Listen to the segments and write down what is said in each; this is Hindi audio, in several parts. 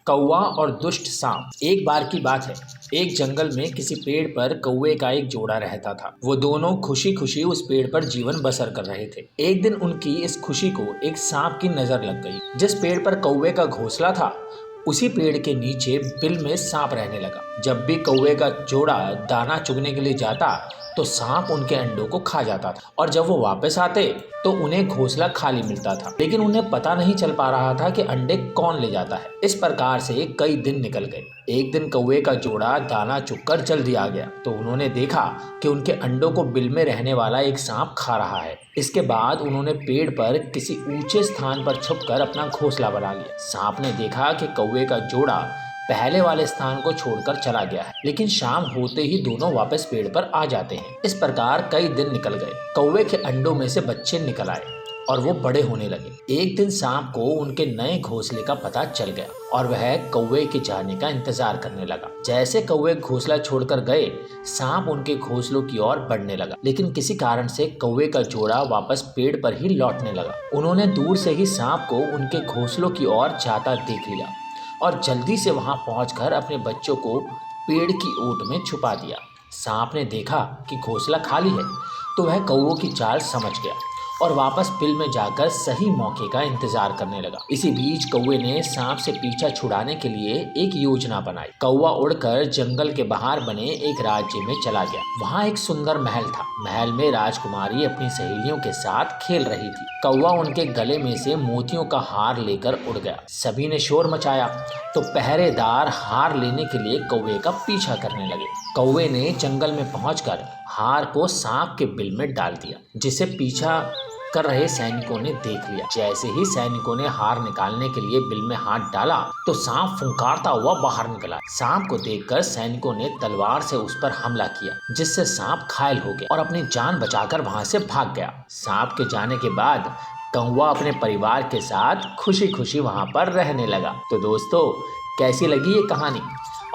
कौवा और दुष्ट सांप। एक बार की बात है, एक जंगल में किसी पेड़ पर कौवे का एक जोड़ा रहता था। वो दोनों खुशी खुशी उस पेड़ पर जीवन बसर कर रहे थे। एक दिन उनकी इस खुशी को एक सांप की नजर लग गई। जिस पेड़ पर कौवे का घोंसला था, उसी पेड़ के नीचे बिल में सांप रहने लगा। जब भी कौवे का जोड़ा दाना चुगने के लिए जाता तो सांप उनके अंडों को खा जाता था, और जब वो वापस आते तो उन्हें घोंसला खाली मिलता था। लेकिन उन्हें पता नहीं चल पा रहा था कि अंडे कौन ले जाता है। इस प्रकार से कई दिन निकल गए। एक दिन कौवे का जोड़ा दाना चुगकर जल्दी आ गया तो उन्होंने देखा कि उनके अंडों को बिल में रहने वाला एक सांप खा रहा है। इसके बाद उन्होंने पेड़ पर किसी ऊंचे स्थान पर छुपकर अपना घोंसला बना लिया। सांप ने देखा कि कौवे का जोड़ा पहले वाले स्थान को छोड़कर चला गया है, लेकिन शाम होते ही दोनों वापस पेड़ पर आ जाते हैं। इस प्रकार कई दिन निकल गए। कौवे के अंडों में से बच्चे निकल आए और वो बड़े होने लगे। एक दिन सांप को उनके नए घोंसले का पता चल गया और वह कौवे के जाने का इंतजार करने लगा। जैसे कौवे घोंसला छोड़कर गए, सांप उनके घोंसलों की ओर बढ़ने लगा, लेकिन किसी कारण से कौवे का जोड़ा वापस पेड़ पर ही लौटने लगा। उन्होंने दूर से ही सांप को उनके घोंसलों की ओर जाता देख लिया और जल्दी से वहां पहुंचकर अपने बच्चों को पेड़ की ओट में छुपा दिया। सांप ने देखा कि घोंसला खाली है तो वह कौवों की चाल समझ गया और वापस बिल में जाकर सही मौके का इंतजार करने लगा। इसी बीच कौवे ने सांप से पीछा छुड़ाने के लिए एक योजना बनाई। कौवा उड़कर जंगल के बाहर बने एक राज्य में चला गया। वहाँ एक सुंदर महल था। महल में राजकुमारी अपनी सहेलियों के साथ खेल रही थी। कौवा उनके गले में से मोतियों का हार लेकर उड़ गया। सभी ने शोर मचाया तो पहरेदार हार लेने के लिए कौवे का पीछा करने लगे। कौवे ने जंगल में पहुंचकर हार को सांप के बिल में डाल दिया, जिसे पीछा कर रहे सैनिकों ने देख लिया। जैसे ही सैनिकों ने हार निकालने के लिए बिल में हाथ डाला तो सांप फुंकारता हुआ बाहर निकला। सांप को देखकर सैनिकों ने तलवार से उस पर हमला किया, जिससे सांप घायल हो गया और अपनी जान बचाकर वहां से भाग गया। सांप के जाने के बाद कौवा अपने परिवार के साथ खुशी खुशी वहां पर रहने लगा। तो दोस्तों, कैसी लगी ये कहानी?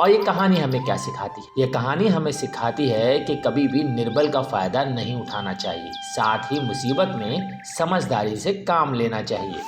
और ये कहानी हमें क्या सिखाती है? ये कहानी हमें सिखाती है कि कभी भी निर्बल का फायदा नहीं उठाना चाहिए, साथ ही मुसीबत में समझदारी से काम लेना चाहिए।